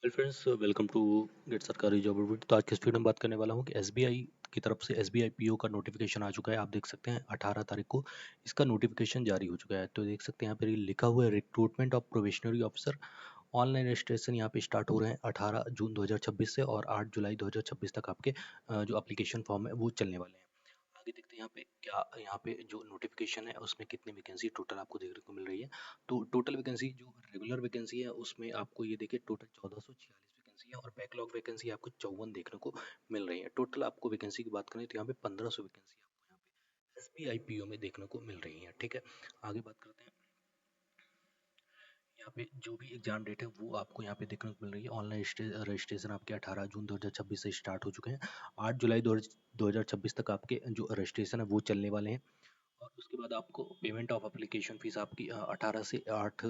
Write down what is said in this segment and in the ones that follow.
Well friends, welcome to get Sarkari job update. तो आज की इस वीडियो में बात करने वाला हूँ कि एसबीआई की तरफ से एसबीआई पीओ का नोटिफिकेशन आ चुका है। आप देख सकते हैं 18 तारीख को इसका नोटिफिकेशन जारी हो चुका है। तो देख सकते हैं यहाँ पे लिखा हुआ है recruitment of probationary officer. Online registration यहाँ पे स्टार्ट हो रहे हैं 18 जून 2026 से और 8 जुलाई 2026 तक आपके जो एप्लीकेशन फॉर्म है वो चलने वाले हैं। आगे देखते हैं यहाँ पे क्या यहाँ पे जो नोटिफिकेशन है उसमें कितनी वैकेंसी टोटल आपको देखने को मिल रही है। तो टोटल वैकेंसी जो रेगुलर वैकेंसी है उसमें आपको ये देखिए टोटल 1446 वैकेंसी है और बैकलॉग वैकेंसी आपको 54 देखने को मिल रही है। टोटल आपको वैकेंसी की बात करें तो यहाँ पे 1500 वैकेंसी आपको यहाँ पे एसबीआई पीओ में देखने को मिल रही है। ठीक है, आगे बात करते हैं। यहाँ पे जो भी एग्जाम डेट है वो आपको यहाँ पे देखने को मिल रही है। ऑनलाइन रजिस्ट्रेशन आपके 18 जून 2026 से स्टार्ट हो चुके हैं। 8 जुलाई 2026 तक आपके जो रजिस्ट्रेशन है वो चलने वाले हैं। और उसके बाद आपको पेमेंट ऑफ एप्लीकेशन फ़ीस आपकी 18 से 8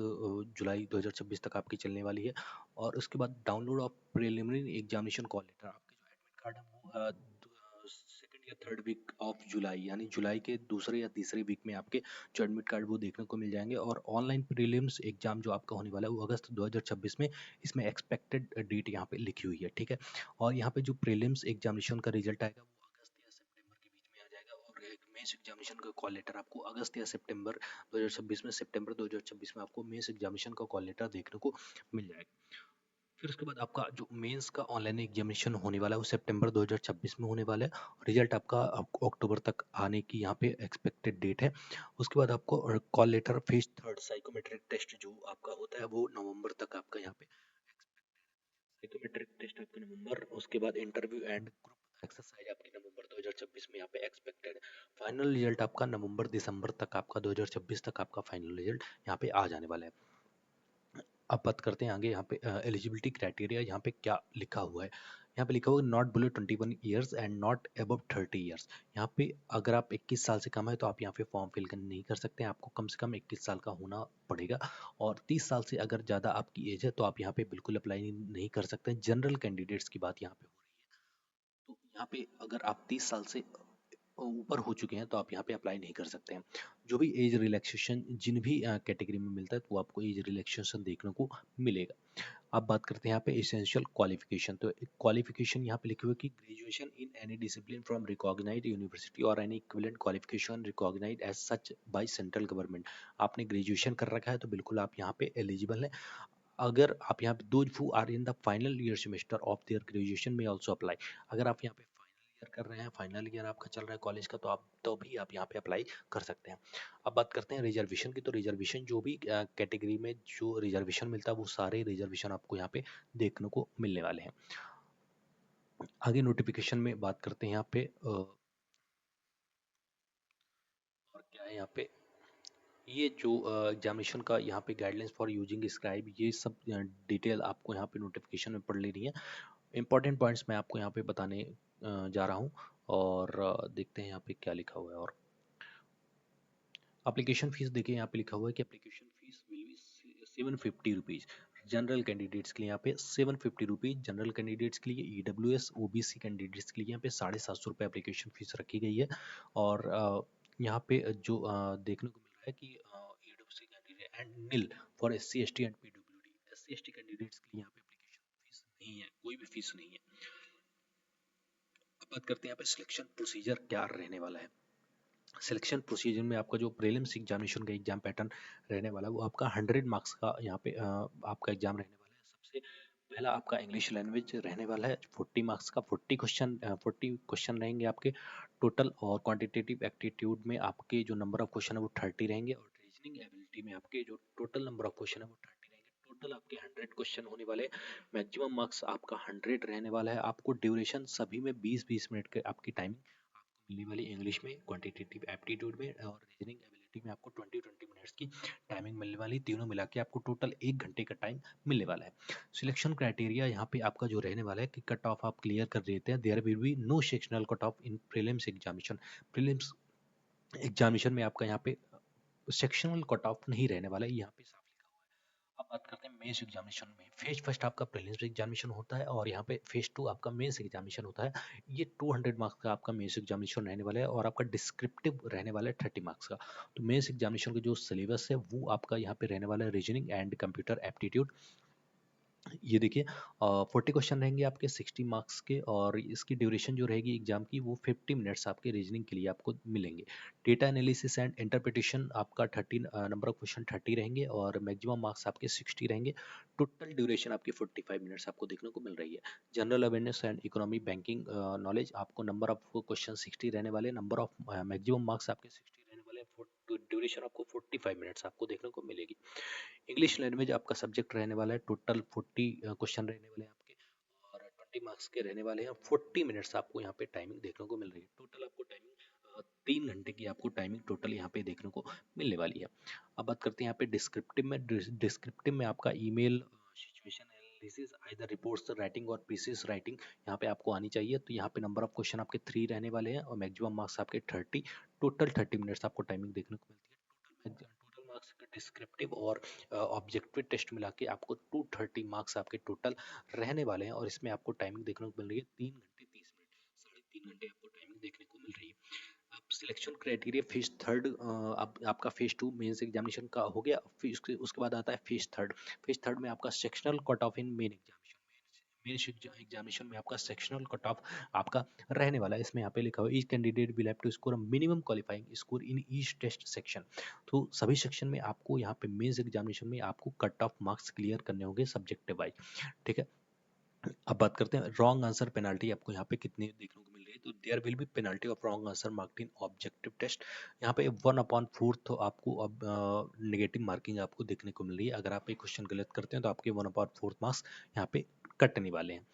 जुलाई 2026 तक आपकी चलने वाली है। और उसके बाद download of preliminary examination call letter, आपके जो एडमिट कार्ड है वो सेकेंड या थर्ड वीक ऑफ जुलाई यानी जुलाई के दूसरे या तीसरे वीक में आपके जो एडमिट कार्ड वो देखने को मिल जाएंगे। और ऑनलाइन प्रीलिम्स एग्जाम जो आपका होने वाला है वो अगस्त 2026 में, इसमें एक्सपेक्टेड डेट यहाँ पे लिखी हुई है। ठीक है, और यहाँ पे जो प्रीलिम्स एग्जामिनेशन का रिजल्ट आएगा वो अगस्त या सितंबर के बीच में आ जाएगा। और एक मेंस एग्जामिनेशन का कॉल लेटर आपको अगस्त या सितंबर 2026 में, सितंबर 2026 में आपको मेंस एग्जामिनेशन का कॉल लेटर देखने को मिल जाएगा। फिर उसके बाद आपका जो मेंस का ऑनलाइन एग्जामिनेशन होने वाला है वो सितंबर 2026 में होने वाला है। रिजल्ट आपका आपको अक्टूबर तक आने की यहाँ पे एक्सपेक्टेड डेट है। उसके बाद आपको call letter phase third psychometric test जो आपका होता है वो नवंबर तक आपका यहाँ पे साइकोमेट्रिक टेस्ट आपका नवंबर। उसके बाद इंटरव्यू एंड ग्रुप एक्सरसाइज आपकी नवंबर 2026 में यहाँ पे एक्सपेक्टेड है। फाइनल रिजल्ट आपका नवंबर दिसंबर तक आपका 2026 तक आपका फाइनल रिजल्ट यहाँ पे आ जाने वाला है। अब बात करते हैं आगे यहाँ पे एलिजिबिलिटी क्राइटेरिया यहाँ पे क्या लिखा हुआ है। यहाँ पे लिखा हुआ है not below 21 years and not above 30 years. यहाँ पे अगर आप 21 साल से कम है तो आप यहाँ पे फॉर्म फिल नहीं कर सकते हैं, आपको कम से कम 21 साल का होना पड़ेगा। और 30 साल से अगर ज़्यादा आपकी एज है तो आप यहाँ पे बिल्कुल अप्लाई नहीं कर सकते। जनरल कैंडिडेट्स की बात यहाँ पे हो रही है। तो यहाँ पे अगर आप 30 साल से ऊपर हो चुके हैं तो आप यहाँ पे अप्लाई नहीं कर सकते हैं। जो भी एज रिलैक्सेशन जिन भी कैटेगरी में मिलता है तो आपको एज रिलैक्सेशन देखने को मिलेगा। अब बात करते हैं यहाँ पे एसेंशियल क्वालिफिकेशन। तो क्वालिफिकेशन यहाँ पे लिखे हुए कि graduation in any discipline from recognised university और any equivalent qualification recognised as such by central government. आपने ग्रेजुएशन कर रखा है तो बिल्कुल आप यहाँ पे एलिजिबल हैं। अगर आप यहाँ पे those who are in the final year semester of their graduation में आल्सो अप्लाई। अगर आप यहाँ पे फाइनल ईयर कर रहे हैं, फाइनल ईयर आपका चल रहा है कॉलेज का, तो आप तो भी आप यहाँ पे अप्लाई कर सकते हैं। अब बात करते हैं रिजर्वेशन की। तो रिजर्वेशन जो भी कैटेगरी में जो रिजर्वेशन मिलता है वो सारे रिजर्वेशन आपको यहाँ पे देखने को मिलने वाले हैं। आगे नोटिफिकेशन में बात करते हैं यहाँ पे और क्या है यहाँ पे ये जो एग्जामिनेशन का यहाँ पे गाइडलाइंस फॉर यूजिंग स्क्राइब, ये सब डिटेल आपको यहाँ पे नोटिफिकेशन में पढ़ लेनी है। इंपॉर्टेंट पॉइंट्स मैं आपको यहाँ पे बताने जा रहा हूँ। और देखते हैं यहाँ पे क्या लिखा हुआ है। और एप्लीकेशन फीस देखिए, यहाँ पे लिखा हुआ है कि application fees will be 750 rupees. General candidates के लिए यहाँ पे 750 रुपीज़, जनरल कैंडिडेट्स के लिए EWS OBC कैंडिडेट्स के लिए यहाँ पे 750 रुपये एप्लीकेशन फीस रखी गई है। और यहाँ पे जो देखने को मिल रहा है कि EWC candidate and nil for SC ST and PWD। SC ST candidates के लिए यहाँ पे एप्लीकेशन फीस नहीं है, कोई भी फीस नहीं है। अब बात करते हैं यहाँ पे सिलेक्शन प्रोसीजर क्या रहने वाला है। सिलेक्शन प्रोसीजर में आपका जो प्रीलिम्स एग्जामिनेशन का एग्जाम पैटर्न रहने वाला है वो आपका 100 मार्क्स का यहाँ पे आपका एग्जाम रहने वाला है। सबसे पहला आपका इंग्लिश लैंग्वेज रहने वाला है 40 मार्क्स का। 40 क्वेश्चन रहेंगे आपके टोटल। और क्वांटिटेटिव एप्टीट्यूड में आपके जो नंबर ऑफ क्वेश्चन है वो 30 रहेंगे। और रीजनिंग एबिलिटी में आपके जो टोटल नंबर ऑफ क्वेश्चन है वो 30 रहेंगे। टोटल आपके 100 क्वेश्चन होने वाले। मैक्सिमम मार्क्स आपका 100 रहने वाला है। आपको ड्यूरेशन सभी में 20-20 मिनट के आपकी टाइमिंग मिलने वाली। इंग्लिश में, क्वांटिटेटिव एप्टीट्यूड में और रीजनिंग एबिलिटी में आपको 20-20 मिनट्स की टाइमिंग मिलने वाली। तीनों मिला के आपको टोटल 1 घंटे का टाइम मिलने वाला है। सिलेक्शन क्राइटेरिया यहाँ पे आपका जो रहने वाला है कि कट ऑफ आप क्लियर कर देते हैं, there will be no sectional cut off in prelims examination. Prelims examination में आपका यहाँ पे सेक्शनल कट ऑफ नहीं रहने वाला है, यहाँ पे साफ लिखा हुआ है। अब बात करते हैं मेंस एग्जामिनेशन में। फेज फर्स्ट आपका प्रीलिम्स एग्जामिनेशन होता है और यहाँ पे फेज टू आपका मेंस एग्जामिनेशन होता है। ये 200 मार्क्स का आपका मेंस एग्जामिनेशन रहने वाला है और आपका डिस्क्रिप्टिव रहने वाला है 30 मार्क्स का। तो मेंस एग्जामिनेशन का जो सिलेबस है वो आपका यहाँ पे रहने वाला है रीजनिंग एंड कंप्यूटर एप्टीट्यूड। ये देखिए 40 क्वेश्चन रहेंगे आपके 60 मार्क्स के, और इसकी ड्यूरेशन जो रहेगी एग्जाम की वो 50 मिनट्स आपके रीजनिंग के लिए आपको मिलेंगे। डेटा एनालिसिस एंड इंटरप्रिटेशन आपका 30 नंबर ऑफ क्वेश्चन 30 रहेंगे और मैक्सिमम मार्क्स आपके 60 रहेंगे। टोटल ड्यूरेशन आपकी 45 मिनट्स आपको देखने को मिल रही है। General awareness and economy banking knowledge आपको नंबर ऑफ क्वेश्चन 60 रहने वाले, नंबर ऑफ मैक्सिमम मार्क्स आपके 60 रहने वाले, ड्यूरेशन आपको 45 मिनट्स आपको देखने को मिलेगी। इंग्लिश लैंग्वेज आपका सब्जेक्ट रहने वाला है, टोटल 40 क्वेश्चन रहने वाले हैं आपके, और 20 मार्क्स के रहने वाले हैं। 40 मिनट्स आपको यहाँ पे टाइमिंग देखने को मिल रही है। टोटल आपको टाइमिंग 3 घंटे की आपको टाइमिंग टोटल यहाँ पे देखने को मिलने वाली है। अब बात करते हैं यहाँ पे डिस्क्रिप्टिव में। डिस्क्रिप्टिव में आपका email, situation analysis, either reports writing और पीसीस राइटिंग यहाँ पे आपको आनी चाहिए। तो यहाँ पे नंबर ऑफ क्वेश्चन आपके 3 रहने वाले हैं और मैक्सिमम मार्क्स आपके 30, टोटल 30 मिनट्स आपको टाइमिंग देखने को मिलती है। टोटल मार्क्स के डिस्क्रिप्टिव और ऑब्जेक्टिव टेस्ट मिला के आपको 230 मार्क्स आपके टोटल रहने वाले हैं, और इसमें आपको टाइमिंग देखने को मिल रही है 3 घंटे 30 मिनट, 3.5 घंटे आपको टाइमिंग देखने को मिल रही है। अब सिलेक्शन क्राइटेरिया फेज थर्ड, अब आपका फेज टू मेंस एग्जामिनेशन का हो गया, फिर उसके बाद आता है फेज थर्ड। फेज थर्ड में आपका सेक्शनल कट ऑफ इन मेन एग्जामिनेशन, मेन एग्जामिनेशन में आपका सेक्शनल कट ऑफ आपका रहने वाला है। इसमें यहाँ पे लिखा हुआ each candidate will have to score minimum qualifying score in each test section. तो सभी सेक्शन में आपको यहाँ पे मेंस एग्जामिनेशन में आपको कट ऑफ मार्क्स क्लियर करने होंगे सब्जेक्टिव वाइज। ठीक है, अब बात करते हैं रॉन्ग आंसर पेनाल्टी आपको यहाँ पे कितनी देखने को मिल रही है। तो there will be penalty of wrong answer marked in objective test. यहाँ पे 1/4 आपको अब नेगेटिव मार्किंग आपको देखने को मिल रही है। अगर आप एक क्वेश्चन गलत करते हैं तो आपके 1/4 मार्क्स यहाँ पे कटने वाले हैं।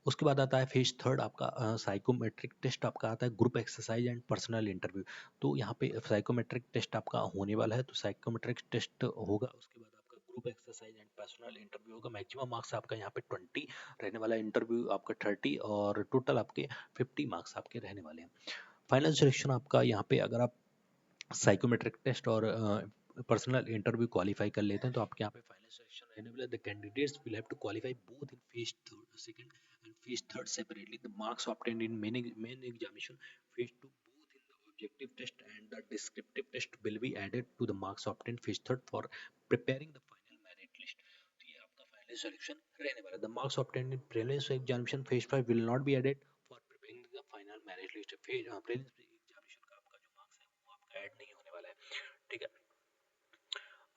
उसके बाद आता है फेज थर्ड आपका साइकोमेट्रिक टेस्ट आपका आता है, group exercise and personal interview. तो यहाँ पे साइकोमेट्रिक टेस्ट आपका होने वाला है। तो साइकोमेट्रिक टेस्ट होगा, उसके बाद आपका group exercise and personal interview होगा। मैक्सिमम मार्क्स आपका यहाँ पे 20 रहने वाला है, इंटरव्यू आपका 30, और टोटल आपके 50 मार्क्स आपके रहने वाले हैं। फाइनल सिलेक्शन आपका यहाँ पे अगर आप साइकोमेट्रिक टेस्ट और पर्सनल इंटरव्यू क्वालिफाई कर लेते हैं तो आपके यहाँ पे फाइनल सिलेक्शन रहने वाला है। The candidates will have to qualify both in phase second and phase third separately. The marks obtained in main examination phase two both in the objective test and the descriptive test will be added to the marks obtained phase third for preparing the final merit list। तो ये आपका final selection रहने वाला है। The marks obtained in prelims examination phase 5 will not be added for preparing the final merit list। prelims examination का आपका जो marks है वो आपका ऐड नहीं होने वाला है। ठीक है,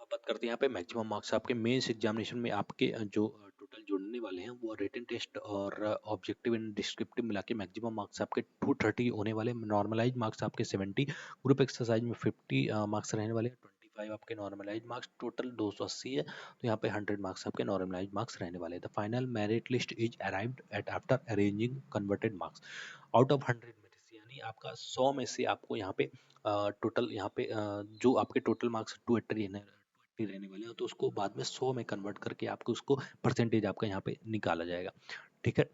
अब बात करते हैं यहाँ पे मैक्सिमम मार्क्स आपके मेंस एग्जामिनेशन में आपके जो टोटल जुड़ने वाले हैं वो रिटन टेस्ट और ऑब्जेक्टिव एंड डिस्क्रिप्टिव मिला के मैक्सिमम मार्क्स आपके 230 होने वाले। नॉर्मलाइज मार्क्स आपके 70, ग्रुप एक्सरसाइज में 50 मार्क्स रहने वाले हैं, 25 आपके नॉर्मलाइज मार्क्स, टोटल 280 है। तो यहाँ पे 100 मार्क्स आपके नॉर्मलाइज मार्क्स रहने वाले हैं। The final merit list is arrived at after arranging converted marks out of 100 merits. यानी आपका 100 में से आपको यहाँ पे टोटल यहाँ पे जो आपके टोटल मार्क्स 280 रहने वाले हैं, तो उसको बाद में 100 में कन्वर्ट करके आपको उसको परसेंटेज आपका यहाँ पे निकाला जाएगा। ठीक है,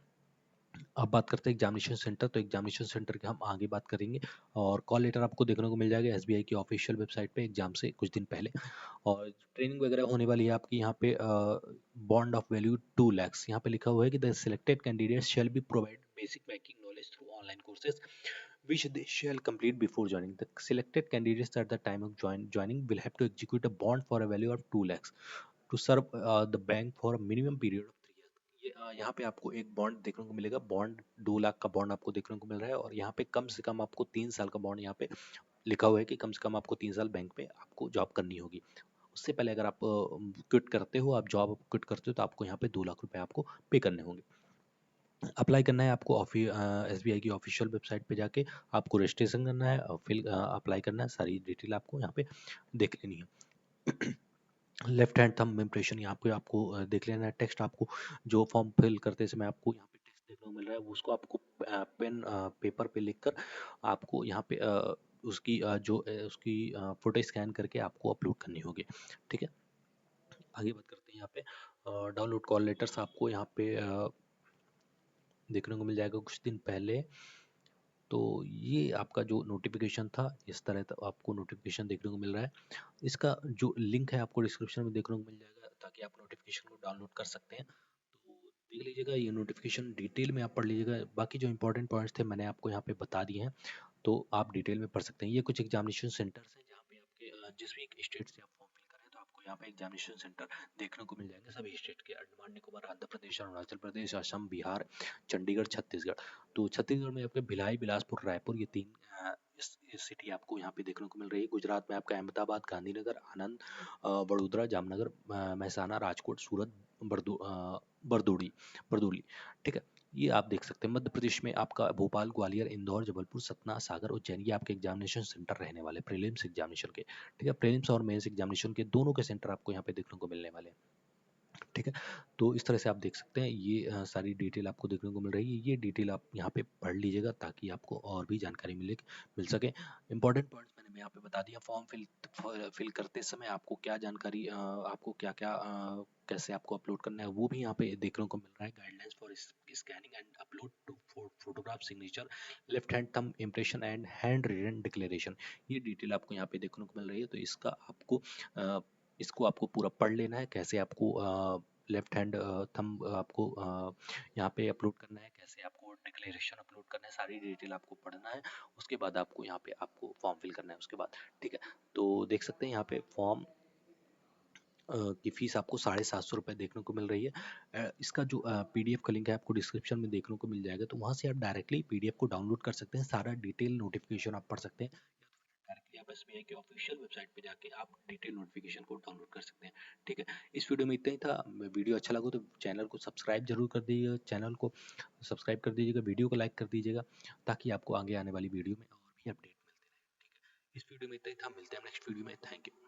अब बात करते हैं एग्जामिनेशन सेंटर। तो एग्जामिनेशन सेंटर की हम आगे बात करेंगे, और कॉल लेटर आपको देखने को मिल जाएगा एसबीआई की ऑफिशियल वेबसाइट पे एग्जाम से कुछ दिन पहले। और ट्रेनिंग वगैरह होने वाली है आपकी यहाँ पे। बॉन्ड ऑफ वैल्यू 2 lakhs, यहाँ पे लिखा हुआ है कि the selected candidates shall be provide basic banking knowledge through online courses which they shall complete before joining. The selected candidates at the time of joining will have to execute a bond for a value of 2 lakhs to serve the bank for a minimum period of 3 years। ये यहाँ पे आपको एक bond देखने को मिलेगा। Bond 2 lakh का bond आपको देखने को मिल रहा है, और यहाँ पे कम से कम आपको 3 साल का बॉन्ड यहाँ पे लिखा हुआ है कि कम से कम आपको 3 साल बैंक में आपको जॉब करनी होगी। उससे पहले अगर आप क्विट करते हो, आप जॉब क्विट करते हो, तो आपको यहाँ पे 2 लाख रुपए आपको पे करने होंगे। अप्लाई करना है आपको एसबीआई की ऑफिशियल वेबसाइट पे जाके आपको रजिस्ट्रेशन करना है और फिर अप्लाई करना है। सारी डिटेल आपको यहाँ पे देख लेनी है। लेफ्ट हैंड थंब इम्प्रेशन यहाँ पे आपको देख लेना है। टेक्स्ट आपको जो फॉर्म फिल करते समय आपको यहाँ पे टेक्स्ट देखने को मिल रहा है, वो उसको आपको पेन पेपर पे लिख कर आपको यहाँ पे उसकी फोटो स्कैन करके आपको अपलोड करनी होगी। ठीक है, आगे बात करते हैं यहाँ पे डाउनलोड कॉल लेटर्स आपको यहाँ पे देखने को मिल जाएगा कुछ दिन पहले। तो ये आपका जो नोटिफिकेशन था, इस तरह आपको नोटिफिकेशन देखने को मिल रहा है। इसका जो लिंक है आपको डिस्क्रिप्शन में देखने को मिल जाएगा, ताकि आप नोटिफिकेशन को डाउनलोड कर सकते हैं। तो देख लीजिएगा, ये नोटिफिकेशन डिटेल में आप पढ़ लीजिएगा। बाकी जो इंपॉर्टेंट पॉइंट्स थे मैंने आपको यहाँ पे बता दिए हैं, तो आप डिटेल में पढ़ सकते हैं। ये कुछ एग्जामिनेशन सेंटर्स हैं जहाँ पे आपके जिस भी स्टेट से आप फॉर्म फिल करें तो आपको यहाँ पे एग्जामिनेशन सेंटर देखने को मिल जाएंगे सभी स्टेट के, अंडमान निकोबार, आंध्र प्रदेश, अरुणाचल प्रदेश, असम, बिहार, चंडीगढ़, छत्तीसगढ़। तो छत्तीसगढ़ में आपके भिलाई, बिलासपुर, रायपुर, ये तीन इस सिटी आपको यहाँ पे देखने को मिल रही है। गुजरात में आपका अहमदाबाद, गांधीनगर, आनंद, वडोदरा, जामनगर, महसाना, राजकोट, सूरत, बरदोड़ी बरदोली, ठीक है। ये आप देख सकते हैं। मध्य प्रदेश में आपका भोपाल, ग्वालियर, इंदौर, जबलपुर, सतना, सागर, उज्जैन, ये आपके एग्जामिनेशन सेंटर रहने वाले प्रीलिम्स एग्जामिनेशन के, ठीक है। प्रीलिम्स और मेंस एग्जामिनेशन के दोनों के सेंटर आपको यहाँ पे देखने को मिलने वाले हैं, ठीक है। तो इस तरह से आप देख सकते हैं, ये सारी डिटेल आपको देखने को मिल रही है। ये डिटेल आप यहाँ पे पढ़ लीजिएगा ताकि आपको और भी जानकारी मिल सके। इंपॉर्टेंट पॉइंट्स मैंने मैं यहाँ पे बता दिया। फॉर्म फिल करते समय आपको क्या जानकारी, आपको क्या क्या कैसे आपको अपलोड करना है वो भी यहाँ पे देखने को मिल रहा है। Guidelines for scanning and upload to photograph, signature, left hand thumb impression and handwritten declaration, ये डिटेल आपको यहाँ पे देखने को मिल रही है। तो इसको आपको पूरा पढ़ लेना है, कैसे आपको लेफ्ट हैंड थंब आपको यहाँ पे अपलोड करना है, कैसे आपको डिक्लेरेशन अपलोड करना है, सारी डिटेल आपको पढ़ना है। उसके बाद आपको यहाँ पे आपको फॉर्म फिल करना है उसके बाद, ठीक है। तो देख सकते हैं यहाँ पे फॉर्म की फीस आपको 750 रुपये देखने को मिल रही है। इसका जो PDF का लिंक है आपको डिस्क्रिप्शन में देखने को मिल जाएगा, तो वहाँ से आप डायरेक्टली PDF को डाउनलोड कर सकते हैं, सारा डिटेल नोटिफिकेशन आप पढ़ सकते हैं। डायरेक्टली आप SBI की ऑफिशियल वेबसाइट पे जाके आप डिटेल नोटिफिकेशन को डाउनलोड कर सकते हैं, ठीक है। इस वीडियो में इतना ही था। वीडियो अच्छा लगा तो चैनल को सब्सक्राइब जरूर कर दीजिएगा, वीडियो को लाइक कर दीजिएगा, ताकि आपको आगे आने वाली वीडियो में और भी अपडेट मिलते रहे, ठीक है। इस वीडियो में इतना ही था, मिलते हैं नेक्स्ट वीडियो में। Thank you.